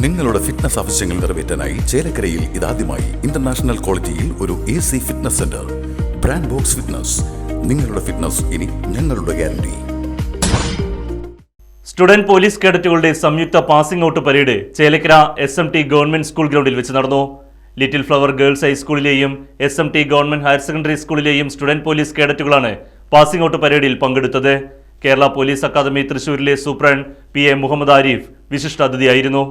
നിങ്ങളുടെ ഫിറ്റ്നസ് ആവശ്യങ്ങൾ നിറവേറ്റാനായി ചേലക്കരയിൽ ഇതാദ്യമായി ഇന്റർനാഷണൽ ക്വാളിറ്റിയിൽ ഒരു AC fitness centre. Brand box fitness. നിങ്ങളുടെ ഫിറ്റ്നസ് ഇനി ഞങ്ങളുടെ ഗ്യാരണ്ടി. സ്റ്റുഡന്റ് പോലീസ് കേഡറ്റുകളുടെ സംയുക്ത passing out parade Chelakkara SMT government school ഗ്രൗണ്ടിൽ വെച്ച് നടന്നു. ലിറ്റിൽ ഫ്ലവർ ഗേൾസ് ഹൈസ്കൂളിലെയും SMT ഗവൺമെന്റ് ഹയർ സെക്കൻഡറി സ്കൂളിലെയും സ്റ്റുഡന്റ് പോലീസ് കേഡറ്റുകളാണ് പാസിംഗ് ഔട്ട് പരേഡിൽ പങ്കെടുത്തത്. കേരള പോലീസ് അക്കാദമി തൃശൂരിലെ സൂപ്രണ്ട് PA മുഹമ്മദ് ആരിഫ് വിശിഷ്ടാതിഥിയായിരുന്നു.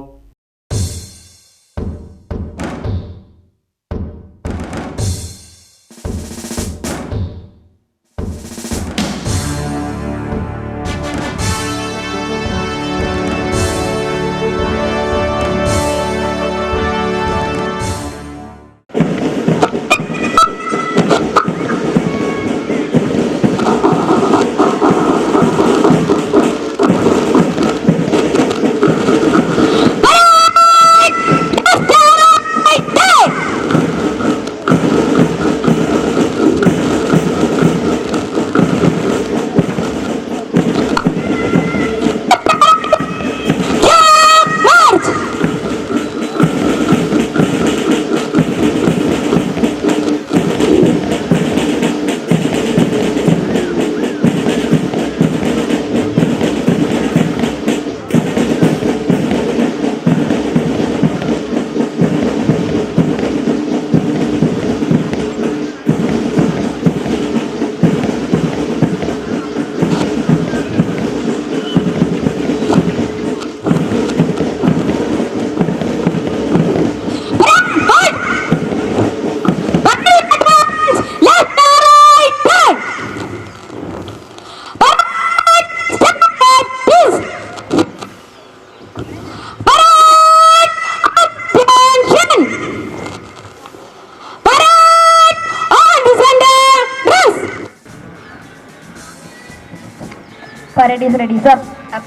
Parade is ready, sir. Up.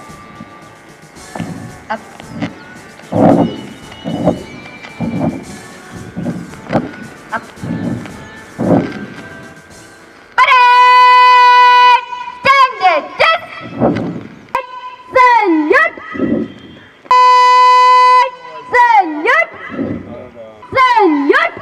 Up. Up. Parade! Standard! Just! Salute! Salute! Salute!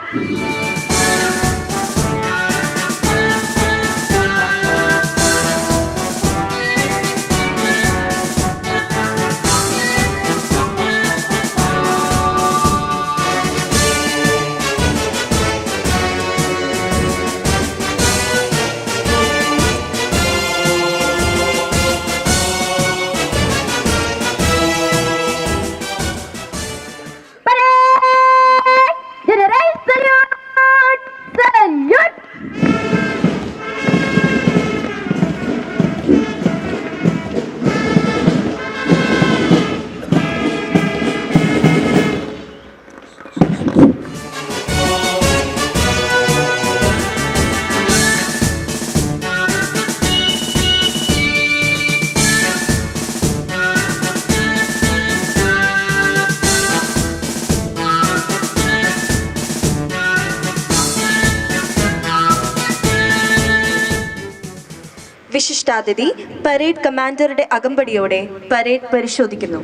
വിശിഷ്ടാതിഥി പരേഡ് കമാൻഡറുടെ അകമ്പടിയോടെ പരേഡ് പരിശോധിക്കുന്നു.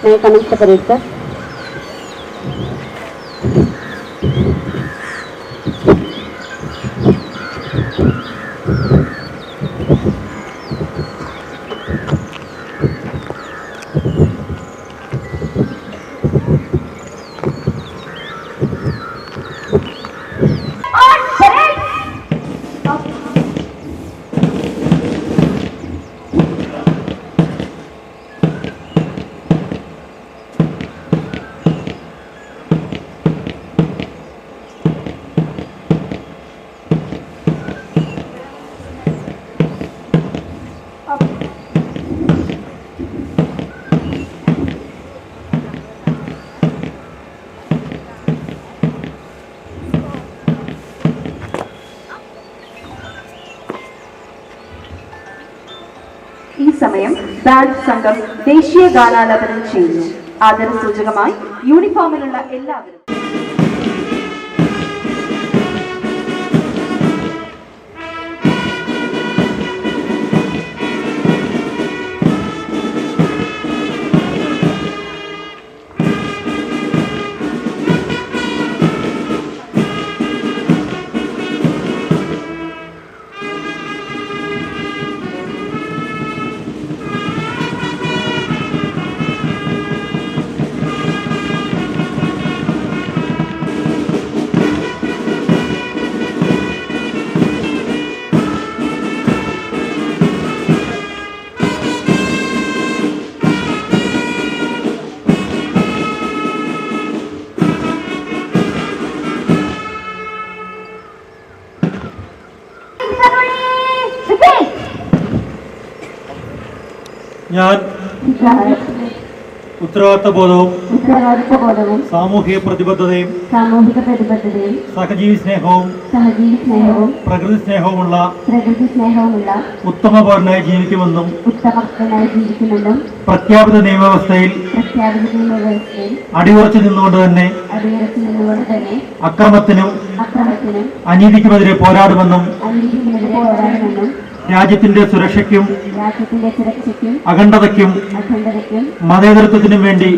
May I commence the parade, sir? Band സംഘം ദേശീയ ഗാനാലാപനം ചെയ്യുന്നു. ആദരസൂചകമായി യൂണിഫോമിലുള്ള എല്ലാവരും ഞാൻ ഉത്തരവാദിത്വബോധവും സാമൂഹിക പ്രതിബദ്ധതയും സഹജീവി സ്നേഹവും പ്രകൃതി സ്നേഹവുമുള്ള ഉത്തമ പൗരനായി ജീവിക്കുമെന്നും പ്രഖ്യാപിത നിയമവ്യവസ്ഥയിൽ അടിയുറച്ചു നിന്നുകൊണ്ട് തന്നെ അക്രമത്തിനും അനീതിക്കുമെതിരെ പോരാടുമെന്നും രാജ്യത്തിന്റെ സുരക്ഷയ്ക്കും അഖണ്ഡതയ്ക്കും മതേതരത്വത്തിനും വേണ്ടി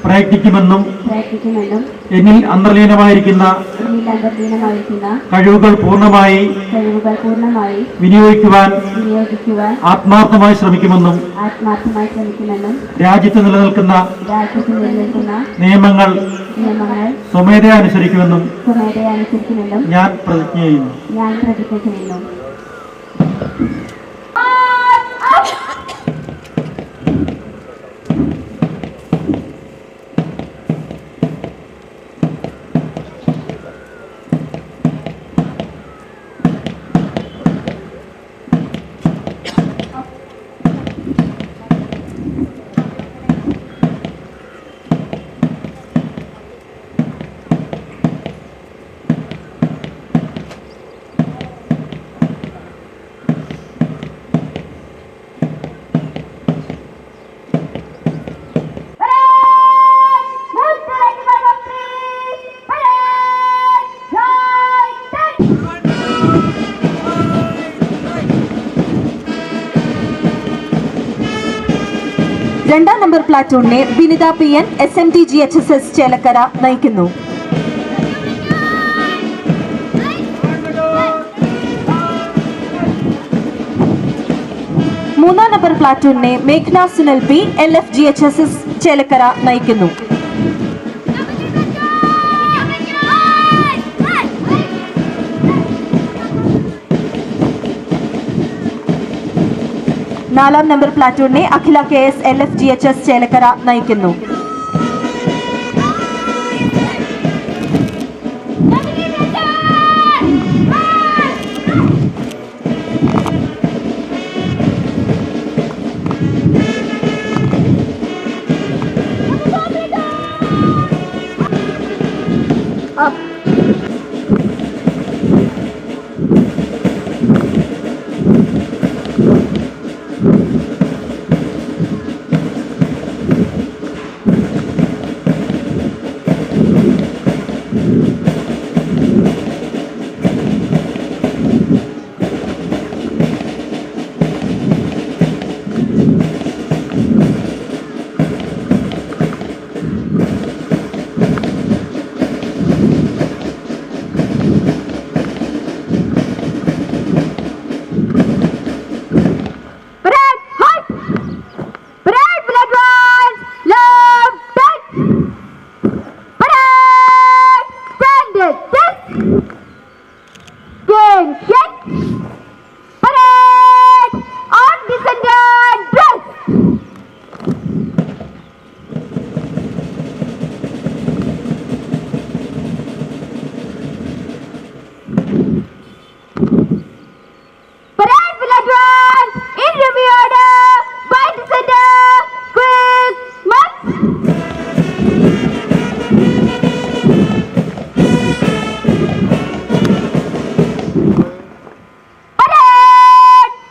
പ്രയത്നിക്കുമെന്നും എന്നിൽ അന്തർലീനമായിരിക്കുന്ന കഴിവുകൾ പൂർണ്ണമായി വിനിയോഗിക്കുവാൻ ആത്മാർത്ഥമായി ശ്രമിക്കുമെന്നും രാജ്യത്ത് നിലനിൽക്കുന്ന നിയമങ്ങൾ സ്വമേധയാ അനുസരിക്കുമെന്നും ഞാൻ പ്രതിജ്ഞ ചെയ്യുന്നു. രണ്ടാം നമ്പർ പ്ലാറ്റൂണിനെ Binitha PN SMT GHSS Chelakkara നയിക്കുന്നു. മൂന്നാം നമ്പർ പ്ലാറ്റൂണിനെ മേഘ്ന Sunil P LF GHSS Chelakkara നയിക്കുന്നു. നാലാം നമ്പർ പ്ലാറ്റൂണിനെ Akhila KS LF GHS Chelakkara നയിക്കുന്നു.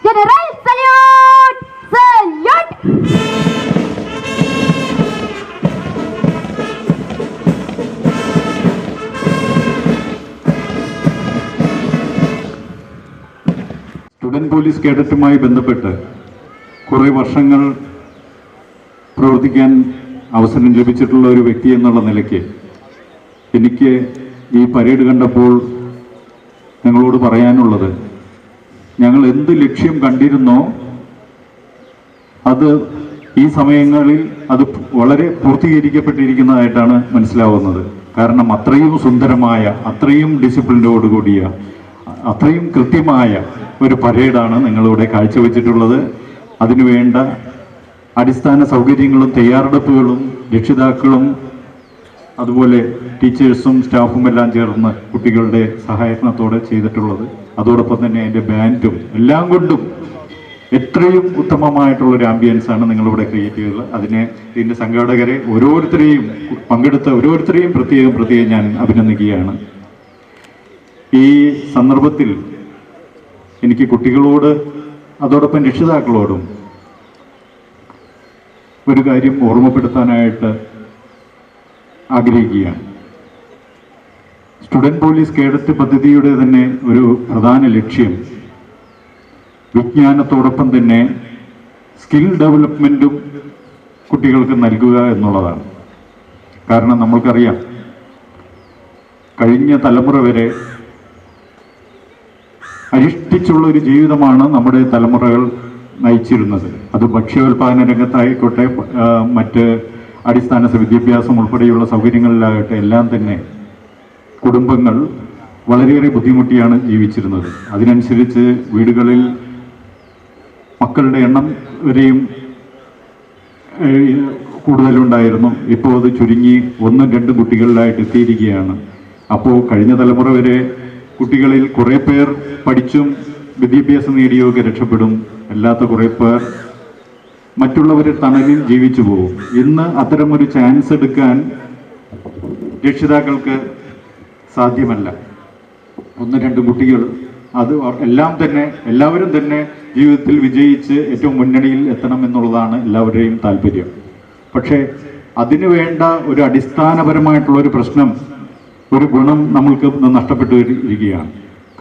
General salute, sir. Student police കേഡറ്റുമായി ബന്ധപ്പെട്ട് കുറേ വർഷങ്ങൾ പ്രവർത്തിക്കാൻ അവസരം ലഭിച്ചിട്ടുള്ള ഒരു വ്യക്തി എന്നുള്ള നിലയ്ക്ക് എനിക്ക് ഈ പരേഡ് കണ്ടപ്പോൾ ഞങ്ങളോട് പറയാനുള്ളത്, ഞങ്ങൾ എന്ത് ലക്ഷ്യം കണ്ടിരുന്നോ അത് ഈ സമയങ്ങളിൽ അത് വളരെ പൂർത്തീകരിക്കപ്പെട്ടിരിക്കുന്നതായിട്ടാണ് മനസ്സിലാവുന്നത്. കാരണം അത്രയും സുന്ദരമായ, അത്രയും ഡിസിപ്ലിനോടുകൂടിയ, അത്രയും കൃത്യമായ ഒരു പരേഡാണ് നിങ്ങളിവിടെ കാഴ്ചവെച്ചിട്ടുള്ളത്. അതിനുവേണ്ട അടിസ്ഥാന സൗകര്യങ്ങളും തയ്യാറെടുപ്പുകളും രക്ഷിതാക്കളും അതുപോലെ ടീച്ചേഴ്സും സ്റ്റാഫും എല്ലാം ചേർന്ന് കുട്ടികളുടെ സഹായത്തോടെ ചെയ്തിട്ടുള്ളത്. അതോടൊപ്പം തന്നെ അതിൻ്റെ ബാൻഡും എല്ലാം കൊണ്ടും എത്രയും ഉത്തമമായിട്ടുള്ളൊരു ആംബിയൻസ് ആണ് നിങ്ങളിവിടെ ക്രിയേറ്റ് ചെയ്തത്. ഇതിൻ്റെ സംഘാടകരെ ഓരോരുത്തരെയും പങ്കെടുത്ത ഓരോരുത്തരെയും പ്രത്യേകം ഞാൻ അഭിനന്ദിക്കുകയാണ്. ഈ സന്ദർഭത്തിൽ എനിക്ക് കുട്ടികളോട് അതോടൊപ്പം രക്ഷിതാക്കളോടും ഒരു കാര്യം ഓർമ്മപ്പെടുത്താനായിട്ട് ആഗ്രഹിക്കുകയാണ്. സ്റ്റുഡൻറ് പോലീസ് കേഡറ്റ് പദ്ധതിയുടെ തന്നെ ഒരു പ്രധാന ലക്ഷ്യം വിജ്ഞാനത്തോടൊപ്പം തന്നെ സ്കിൽ ഡെവലപ്മെൻറ്റും കുട്ടികൾക്ക് നൽകുക എന്നുള്ളതാണ്. കാരണം നമ്മൾക്കറിയാം, കഴിഞ്ഞ തലമുറ വരെ അരിഷ്ടിച്ചുള്ള ഒരു ജീവിതമാണ് നമ്മുടെ തലമുറകൾ നയിച്ചിരുന്നത്. അത് ഭക്ഷ്യോൽപാദന രംഗത്തായിക്കോട്ടെ, മറ്റ് അടിസ്ഥാന വിദ്യാഭ്യാസം ഉൾപ്പെടെയുള്ള സൗകര്യങ്ങളിലാകട്ടെ എല്ലാം തന്നെ കുടുംബങ്ങൾ വളരെയേറെ ബുദ്ധിമുട്ടിയാണ് ജീവിച്ചിരുന്നത്. അതിനനുസരിച്ച് വീടുകളിൽ മക്കളുടെ എണ്ണം വരെയും കൂടുതലുണ്ടായിരുന്നു. ഇപ്പോൾ അത് ചുരുങ്ങി 1-2 കുട്ടികളിലായിട്ട് എത്തിയിരിക്കുകയാണ്. അപ്പോൾ കഴിഞ്ഞ തലമുറ വരെ കുട്ടികളിൽ കുറേ പേർ പഠിച്ചും വിദ്യാഭ്യാസം നേടിയൊക്കെ രക്ഷപ്പെടും, അല്ലാത്ത കുറേ പേർ മറ്റുള്ളവരെ തണലിൽ ജീവിച്ചു പോകും. ഇന്ന് അത്തരമൊരു ചാൻസ് എടുക്കാൻ രക്ഷിതാക്കൾക്ക് സാധ്യമല്ല. 1-2 കുട്ടികൾ അത് എല്ലാവരും തന്നെ ജീവിതത്തിൽ വിജയിച്ച് ഏറ്റവും മുന്നണിയിൽ എത്തണം എന്നുള്ളതാണ് എല്ലാവരുടെയും താല്പര്യം. പക്ഷേ അതിനു വേണ്ട ഒരു അടിസ്ഥാനപരമായിട്ടുള്ള ഒരു പ്രശ്നം, ഒരു ഗുണം നമ്മൾക്ക് നഷ്ടപ്പെട്ടു ഇരിക്കുകയാണ്.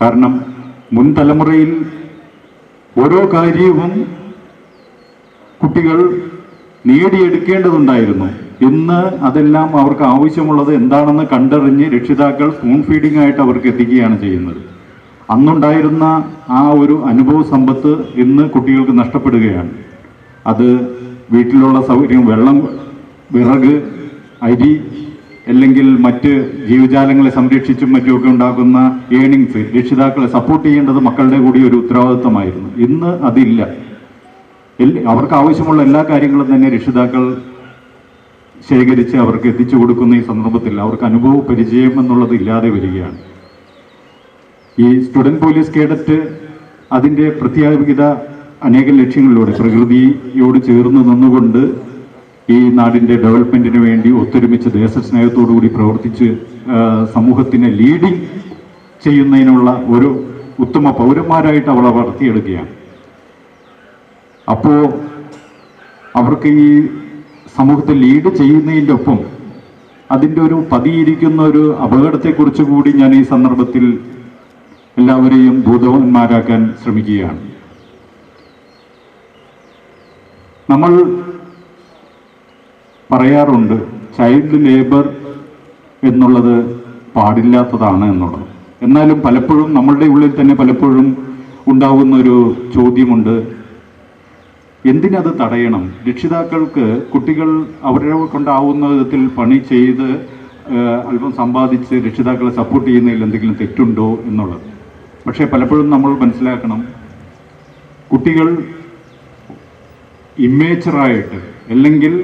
കാരണം മുൻ തലമുറയിൽ ഓരോ കാര്യവും കുട്ടികൾ നേടിയെടുക്കേണ്ടതുണ്ടായിരുന്നു. ഇന്ന് അതെല്ലാം അവർക്ക് ആവശ്യമുള്ളത് എന്താണെന്ന് കണ്ടറിഞ്ഞ് രക്ഷിതാക്കൾ സ്പൂൺ ഫീഡിംഗ് ആയിട്ട് അവർക്ക് എത്തിക്കുകയാണ് ചെയ്യുന്നത്. അന്നുണ്ടായിരുന്ന ആ ഒരു അനുഭവ സമ്പത്ത് ഇന്ന് കുട്ടികൾക്ക് നഷ്ടപ്പെടുകയാണ്. അത് വീട്ടിലുള്ള സൗകര്യം, വെള്ളം, വിറക്, അരി, അല്ലെങ്കിൽ മറ്റ് ജീവജാലങ്ങളെ സംരക്ഷിച്ചും മറ്റുമൊക്കെ ഉണ്ടാക്കുന്ന ഏണിങ്സ് രക്ഷിതാക്കളെ സപ്പോർട്ട് ചെയ്യേണ്ടത് മക്കളുടെ കൂടി ഒരു ഉത്തരവാദിത്വമായിരുന്നു. ഇന്ന് അതില്ല. അവർക്ക് ആവശ്യമുള്ള എല്ലാ കാര്യങ്ങളും തന്നെ രക്ഷിതാക്കൾ ശേഖരിച്ച് അവർക്ക് എത്തിച്ചു കൊടുക്കുന്ന ഈ സന്ദർഭത്തിൽ അവർക്ക് അനുഭവ പരിചയം എന്നുള്ളത് ഇല്ലാതെ വരികയാണ്. ഈ സ്റ്റുഡൻറ് പോലീസ് കേഡറ്റ് അതിൻ്റെ പ്രത്യേകത അനേകം ലക്ഷ്യങ്ങളിലൂടെ പ്രകൃതിയോട് ചേർന്ന് നിന്നുകൊണ്ട് ഈ നാടിൻ്റെ ഡെവലപ്മെൻറ്റിന് വേണ്ടി ഒത്തൊരുമിച്ച് ദേശസ്നേഹത്തോടുകൂടി പ്രവർത്തിച്ച് സമൂഹത്തിനെ ലീഡിങ് ചെയ്യുന്നതിനുള്ള ഒരു ഉത്തമ പൗരന്മാരായിട്ട് അവളെ വളർത്തിയെടുക്കുകയാണ്. അപ്പോൾ അവർക്ക് ഈ സമൂഹത്തെ ലീഡ് ചെയ്യുന്നതിൻ്റെ ഒപ്പം അതിൻ്റെ ഒരു പതിയിരിക്കുന്ന ഒരു അപകടത്തെക്കുറിച്ച് കൂടി ഞാൻ ഈ സന്ദർഭത്തിൽ എല്ലാവരെയും ബോധവാന്മാരാക്കാൻ ശ്രമിക്കുകയാണ്. നമ്മൾ പറയാറുണ്ട് ചൈൽഡ് ലേബർ എന്നുള്ളത് പാടില്ലാത്തതാണ് എന്നുള്ളത്. എന്നാലും പലപ്പോഴും നമ്മളുടെ ഉള്ളിൽ തന്നെ പലപ്പോഴും ഉണ്ടാകുന്ന ഒരു ചോദ്യമുണ്ട്, എന്തിനത് തടയണം? രക്ഷിതാക്കൾക്ക് കുട്ടികൾ അവരെ കൊണ്ടാവുന്ന വിധത്തിൽ പണി ചെയ്ത് അല്പം സമ്പാദിച്ച് രക്ഷിതാക്കളെ സപ്പോർട്ട് ചെയ്യുന്നതിൽ എന്തെങ്കിലും തെറ്റുണ്ടോ എന്നുള്ളത്. പക്ഷേ പലപ്പോഴും നമ്മൾ മനസ്സിലാക്കണം, കുട്ടികൾ ഇമ്മേച്ചറായിട്ട് അല്ലെങ്കിൽ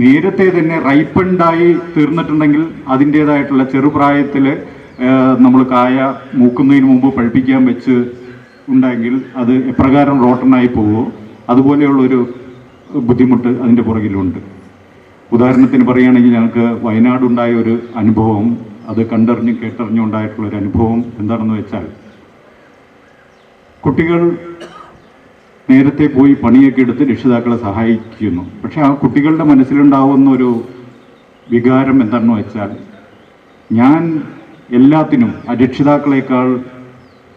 നേരത്തെ തന്നെ റൈപ്പണ്ടായി തീർന്നിട്ടുണ്ടെങ്കിൽ അതിൻ്റേതായിട്ടുള്ള ചെറുപ്രായത്തിൽ നമ്മൾ കായ മൂക്കുന്നതിന് മുമ്പ് പഴുപ്പിക്കാൻ വെച്ച് ഉണ്ടെങ്കിൽ അത് എപ്രകാരം റോട്ടനായി പോവോ അതുപോലെയുള്ളൊരു ബുദ്ധിമുട്ട് അതിൻ്റെ പുറകിലുണ്ട്. ഉദാഹരണത്തിന് പറയുകയാണെങ്കിൽ ഞങ്ങൾക്ക് വയനാടുണ്ടായ ഒരു അനുഭവം, അത് കേട്ടറിഞ്ഞുണ്ടായിട്ടുള്ളൊരു അനുഭവം എന്താണെന്ന് വെച്ചാൽ, കുട്ടികൾ നേരത്തെ പോയി പണിയൊക്കെ എടുത്ത് രക്ഷിതാക്കളെ സഹായിക്കുന്നു. പക്ഷെ ആ കുട്ടികളുടെ മനസ്സിലുണ്ടാവുന്ന ഒരു വികാരം എന്താണെന്ന് വെച്ചാൽ, ഞാൻ എല്ലാത്തിനും ആ രക്ഷിതാക്കളെക്കാൾ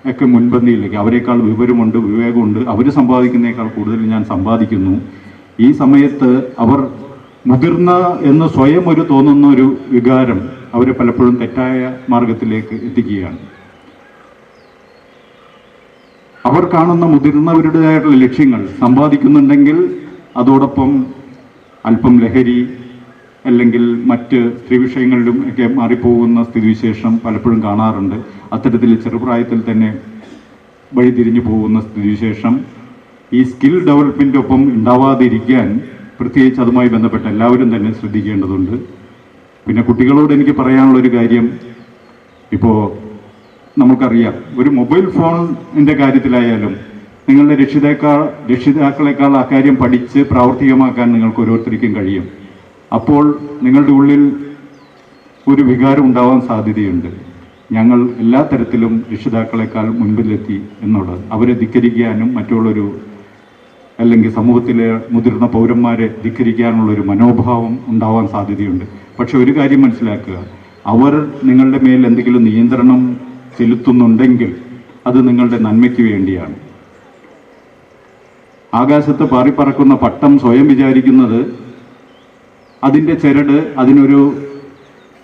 ഒക്കെ മുൻപന്തിയിലേക്ക്, അവരെക്കാൾ വിവരമുണ്ട്, വിവേകമുണ്ട്, അവർ സമ്പാദിക്കുന്നതിനേക്കാൾ കൂടുതൽ ഞാൻ സമ്പാദിക്കുന്നു. ഈ സമയത്ത് അവർ മുതിർന്ന എന്ന് സ്വയം ഒരു തോന്നുന്ന ഒരു വികാരം അവരെ പലപ്പോഴും തെറ്റായ മാർഗത്തിലേക്ക് എത്തിക്കുകയാണ്. അവർ കാണുന്ന മുതിർന്നവരുടേതായിട്ടുള്ള ലക്ഷ്യങ്ങൾ സമ്പാദിക്കുന്നുണ്ടെങ്കിൽ അതോടൊപ്പം അല്പം ലഹരി അല്ലെങ്കിൽ മറ്റ് സ്ത്രീ വിഷയങ്ങളിലും ഒക്കെ മാറിപ്പോകുന്ന സ്ഥിതിവിശേഷം പലപ്പോഴും കാണാറുണ്ട്. അത്തരത്തിൽ ചെറുപ്രായത്തിൽ തന്നെ വഴിതിരിഞ്ഞു പോകുന്ന സ്ഥിതിവിശേഷം ഈ സ്കിൽ ഡെവലപ്മെൻറ്റൊപ്പം ഉണ്ടാവാതിരിക്കാൻ പ്രത്യേകിച്ച് അതുമായി ബന്ധപ്പെട്ട എല്ലാവരും തന്നെ ശ്രദ്ധിക്കേണ്ടതുണ്ട്. പിന്നെ കുട്ടികളോട് എനിക്ക് പറയാനുള്ളൊരു കാര്യം, ഇപ്പോൾ നമുക്കറിയാം, ഒരു മൊബൈൽ ഫോണിൻ്റെ കാര്യത്തിലായാലും നിങ്ങളുടെ രക്ഷിതാക്കളെക്കാൾ ആ കാര്യം പഠിച്ച് പ്രാവർത്തികമാക്കാൻ നിങ്ങൾക്ക് ഓരോരുത്തർക്കും കഴിയും. അപ്പോൾ നിങ്ങളുടെ ഉള്ളിൽ ഒരു വികാരം ഉണ്ടാവാൻ സാധ്യതയുണ്ട്. ഞങ്ങൾ എല്ലാ തരത്തിലും രക്ഷിതാക്കളെക്കാൾ മുൻപിലെത്തി എന്നുള്ളത്, അവരെ ധിക്കരിക്കാനും മറ്റുള്ളൊരു അല്ലെങ്കിൽ സമൂഹത്തിലെ മുതിർന്ന പൗരന്മാരെ ധിക്കരിക്കാനുള്ളൊരു മനോഭാവം ഉണ്ടാവാൻ സാധ്യതയുണ്ട്. പക്ഷെ ഒരു കാര്യം മനസ്സിലാക്കുക, അവർ നിങ്ങളുടെ മേൽ എന്തെങ്കിലും നിയന്ത്രണം ചെലുത്തുന്നുണ്ടെങ്കിൽ അത് നിങ്ങളുടെ നന്മയ്ക്ക് വേണ്ടിയാണ്. ആകാശത്ത് പാറിപ്പറക്കുന്ന പട്ടം സ്വയം വിചാരിക്കുന്നത് അതിൻ്റെ ചരട്, അതിനൊരു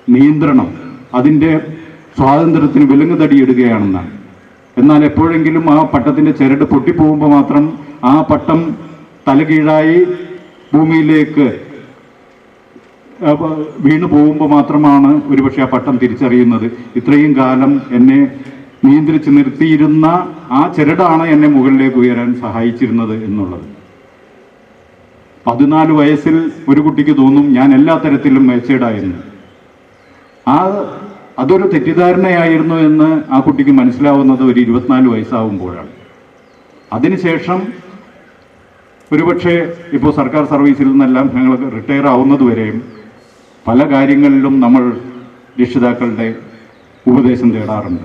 നിയന്ത്രണം, അതിൻ്റെ സ്വാതന്ത്ര്യത്തിന് വിലങ്ങുതടിയിടുകയാണെന്നാണ്. എന്നാൽ എപ്പോഴെങ്കിലും ആ പട്ടത്തിൻ്റെ ചരട് പൊട്ടിപ്പോകുമ്പോൾ മാത്രം ആ പട്ടം തലകീഴായി ഭൂമിയിലേക്ക് വീണു പോകുമ്പോൾ മാത്രമാണ് ഒരുപക്ഷെ ആ പട്ടം തിരിച്ചറിയുന്നത്, ഇത്രയും കാലം എന്നെ നിയന്ത്രിച്ച് നിർത്തിയിരുന്ന ആ ചരടാണ് എന്നെ മുകളിലേക്ക് ഉയരാൻ സഹായിച്ചിരുന്നത് എന്നുള്ളത്. 14 വയസ്സിൽ ഒരു കുട്ടിക്ക് തോന്നും ഞാൻ എല്ലാ തരത്തിലും മെച്ചേർഡായിരുന്നു. അതൊരു തെറ്റിദ്ധാരണയായിരുന്നു എന്ന് ആ കുട്ടിക്ക് മനസ്സിലാവുന്നത് ഒരു 24 വയസ്സാവുമ്പോഴാണ്. അതിനുശേഷം ഒരുപക്ഷെ ഇപ്പോൾ സർക്കാർ സർവീസിൽ നിന്നെല്ലാം ഞങ്ങൾ റിട്ടയർ ആവുന്നതുവരെയും പല കാര്യങ്ങളിലും നമ്മൾ രക്ഷിതാക്കളുടെ ഉപദേശം തേടാറുണ്ട്.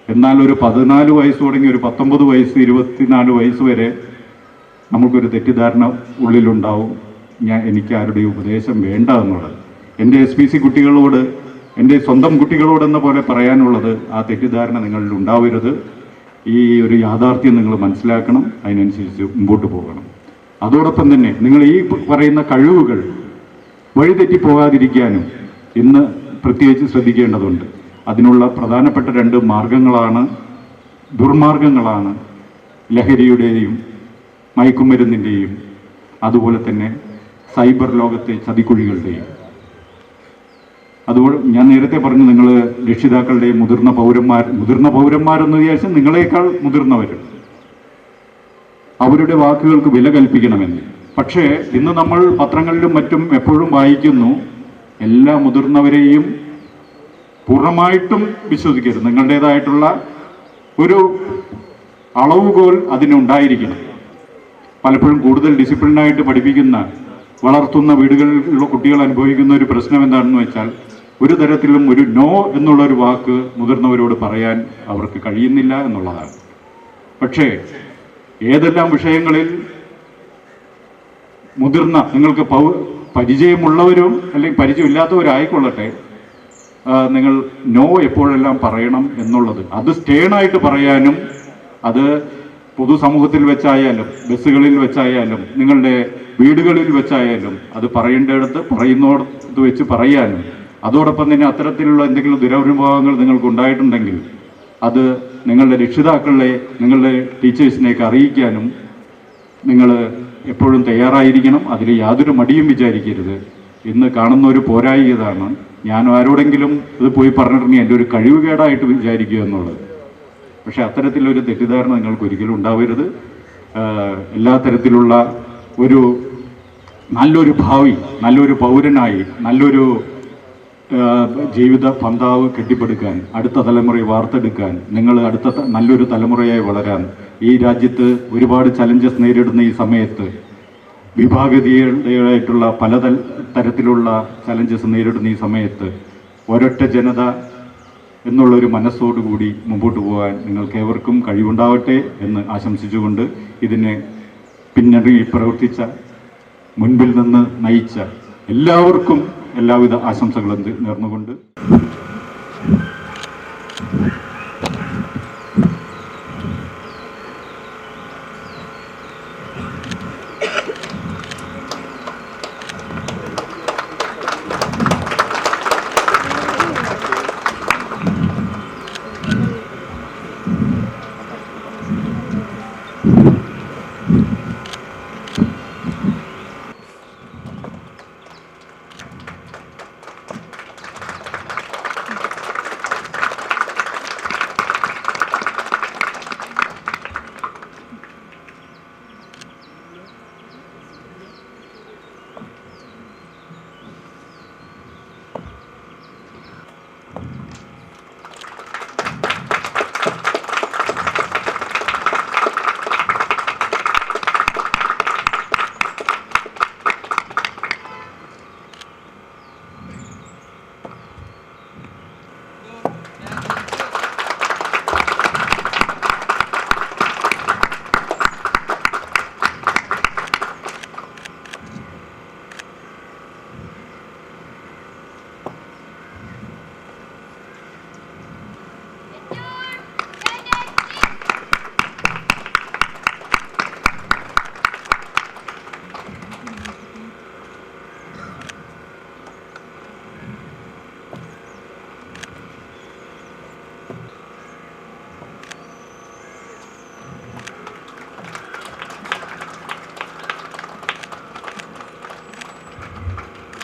എന്നാൽ ഒരു 14 വയസ്സ് തുടങ്ങി ഒരു 19 വയസ്സ് 24 വയസ്സ് വരെ നമുക്കൊരു തെറ്റിദ്ധാരണ ഉള്ളിലുണ്ടാവും, എനിക്ക് ആരുടെ ഉപദേശം വേണ്ട എന്നുള്ളത്. എൻ്റെ SPC കുട്ടികളോട്, എൻ്റെ സ്വന്തം കുട്ടികളോടെന്ന പോലെ പറയാനുള്ളത്, ആ തെറ്റിദ്ധാരണ നിങ്ങളിൽ ഉണ്ടാവരുത്. ഈ ഒരു യാഥാർത്ഥ്യം നിങ്ങൾ മനസ്സിലാക്കണം, അതിനനുസരിച്ച് മുമ്പോട്ട് പോകണം. അതോടൊപ്പം തന്നെ നിങ്ങൾ ഈ പറയുന്ന കഴിവുകൾ വഴിതെറ്റിപ്പോകാതിരിക്കാനും ഇന്ന് പ്രത്യേകിച്ച് ശ്രദ്ധിക്കേണ്ടതുണ്ട്. അതിനുള്ള പ്രധാനപ്പെട്ട 2 മാർഗങ്ങളാണ്, ദുർമാർഗങ്ങളാണ് ലഹരിയുടെയും മയക്കുമരുന്നിൻ്റെയും അതുപോലെ തന്നെ സൈബർ ലോകത്തെ ചതിക്കുഴികളുടെയും. അതുപോലെ ഞാൻ നേരത്തെ പറഞ്ഞു, നിങ്ങൾ രക്ഷിതാക്കളുടെയും മുതിർന്ന പൗരന്മാരെന്ന് വിചാരിച്ചാൽ നിങ്ങളെക്കാൾ മുതിർന്നവർ, അവരുടെ വാക്കുകൾക്ക് വില കൽപ്പിക്കണമെന്ന്. പക്ഷേ ഇന്ന് നമ്മൾ പത്രങ്ങളിലും മറ്റും എപ്പോഴും വായിക്കുന്നു, എല്ലാ മുതിർന്നവരെയും പൂർണ്ണമായിട്ടും വിശ്വസിക്കരുത്. നിങ്ങളുടേതായിട്ടുള്ള ഒരു അളവുകോൽ അതിനുണ്ടായിരിക്കണം. പലപ്പോഴും കൂടുതൽ ഡിസിപ്ലിനായിട്ട് പഠിപ്പിക്കുന്ന, വളർത്തുന്ന വീടുകളിലുള്ള കുട്ടികൾ അനുഭവിക്കുന്ന ഒരു പ്രശ്നം എന്താണെന്ന് വെച്ചാൽ, ഒരു തരത്തിലും ഒരു നോ എന്നുള്ളൊരു വാക്ക് മുതിർന്നവരോട് പറയാൻ അവർക്ക് കഴിയുന്നില്ല എന്നുള്ളതാണ്. പക്ഷേ ഏതെല്ലാം വിഷയങ്ങളിൽ മുതിർന്ന, നിങ്ങൾക്ക് പരിചയമുള്ളവരും അല്ലെങ്കിൽ പരിചയമില്ലാത്തവരായിക്കൊള്ളട്ടെ, നിങ്ങൾ നോ എപ്പോഴെല്ലാം പറയണം എന്നുള്ളത്, അത് സ്റ്റേണായിട്ട് പറയാനും, അത് പൊതുസമൂഹത്തിൽ വെച്ചായാലും ബസ്സുകളിൽ വെച്ചായാലും നിങ്ങളുടെ വീടുകളിൽ വെച്ചായാലും അത് പറയേണ്ടയിടത്ത് പറയുന്നിടത്ത് വെച്ച് പറയാനും, അതോടൊപ്പം തന്നെ അത്തരത്തിലുള്ള എന്തെങ്കിലും ദുരനുഭവങ്ങൾ നിങ്ങൾക്ക് ഉണ്ടായിട്ടുണ്ടെങ്കിൽ അത് നിങ്ങളുടെ രക്ഷിതാക്കളെ, നിങ്ങളുടെ ടീച്ചേഴ്സിനെയൊക്കെ അറിയിക്കാനും നിങ്ങൾ എപ്പോഴും തയ്യാറായിരിക്കണം. അതിൽ യാതൊരു മടിയും വിചാരിക്കരുത്. ഇന്ന് കാണുന്ന ഒരു പോരായികതാണ്, ഞാൻ ആരോടെങ്കിലും ഇത് പോയി പറഞ്ഞിട്ടുണ്ടെങ്കിൽ എൻ്റെ ഒരു കഴിവുകേടായിട്ട് വിചാരിക്കുക എന്നുള്ളത്. പക്ഷെ അത്തരത്തിലൊരു തെറ്റിദ്ധാരണ നിങ്ങൾക്ക് ഒരിക്കലും ഉണ്ടാവരുത്. എല്ലാ തരത്തിലുള്ള ഒരു നല്ലൊരു ഭാവി, നല്ലൊരു പൗരനായി, നല്ലൊരു ജീവിത പന്താവ് കെട്ടിപ്പടുക്കാൻ, അടുത്ത തലമുറയെ വാർത്തെടുക്കാൻ, നിങ്ങൾ നല്ലൊരു തലമുറയായി വളരാൻ, ഈ രാജ്യത്ത് ഒരുപാട് ചലഞ്ചസ് നേരിടുന്ന ഈ സമയത്ത്, വിഭാഗീയതയായിട്ടുള്ള പല തരത്തിലുള്ള ചലഞ്ചസ് നേരിടുന്ന ഈ സമയത്ത് ഒരൊറ്റ ജനത എന്നുള്ളൊരു മനസ്സോടുകൂടി മുമ്പോട്ട് പോകാൻ നിങ്ങൾക്കേവർക്കും കഴിവുണ്ടാവട്ടെ എന്ന് ആശംസിച്ചുകൊണ്ട് ഇതിനെ പിന്നണിയിൽ പ്രവർത്തിച്ച, മുൻപിൽ നിന്ന് നയിച്ച എല്ലാവർക്കും എല്ലാവിധ ആശംസകളും നേർന്നുകൊണ്ട്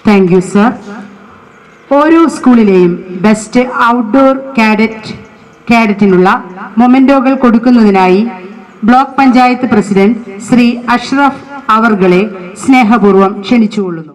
താങ്ക് യു സർ. ഓരോ സ്കൂളിലെയും ബെസ്റ്റ് ഔട്ട്ഡോർ കാഡറ്റിനുള്ള മൊമെന്റോകൾ കൊടുക്കുന്നതിനായി ബ്ലോക്ക് പഞ്ചായത്ത് പ്രസിഡന്റ് ശ്രീ അഷ്റഫ് അവർകളെ സ്നേഹപൂർവ്വം ക്ഷണിച്ചുകൊള്ളുന്നു.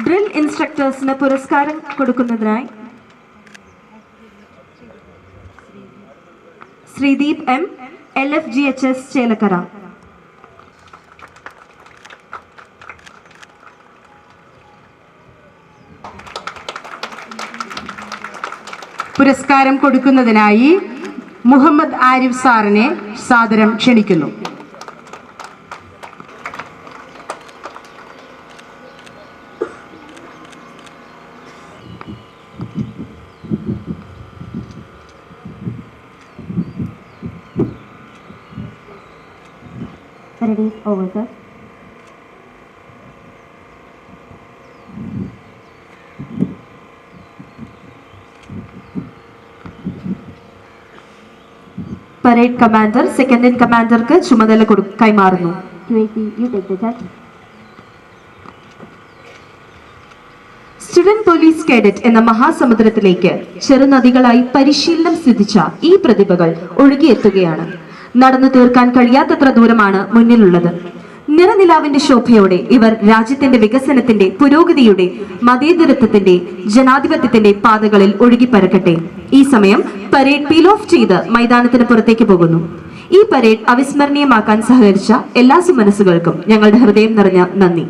ഡ്രിൽ ഇൻസ്ട്രക്ടേഴ്സിന് പുരസ്കാരം കൊടുക്കുന്നതിനായി ശ്രീദീപ് എം, LFGHS ചേലക്കര. പുരസ്കാരം കൊടുക്കുന്നതിനായി മുഹമ്മദ് ആരിഫ് സാറിനെ സാദരം ക്ഷണിക്കുന്നു. Ready, over, sir. Parade commander second in കമാൻഡർക്ക് ചുമതല കൈമാറുന്നു. QAC, you take the charge. Student police cadet എന്ന മഹാസമുദ്രത്തിലേക്ക് ചെറുനദികളായി പരിശീലനം സിദ്ധിച്ച ഈ പ്രതിഭകൾ ഒഴുകിയെത്തുകയാണ്. നടന്നു തീർക്കാൻ കഴിയാത്തത്ര ദൂരമാണ് മുന്നിലുള്ളത്. നിറനിലാവിന്റെ ശോഭയോടെ ഇവർ രാജ്യത്തിന്റെ വികസനത്തിന്റെ, പുരോഗതിയുടെ, മതേതരത്വത്തിന്റെ, ജനാധിപത്യത്തിന്റെ പാതകളിൽ ഒഴുകിപ്പരക്കട്ടെ. ഈ സമയം പരേഡ് പീൽ ഓഫ് ചെയ്ത് മൈതാനത്തിന് പുറത്തേക്ക് പോകുന്നു. ഈ പരേഡ് അവിസ്മരണീയമാക്കാൻ സഹകരിച്ച എല്ലാ സുമനസ്സുകൾക്കും ഞങ്ങളുടെ ഹൃദയം നിറഞ്ഞ നന്ദി.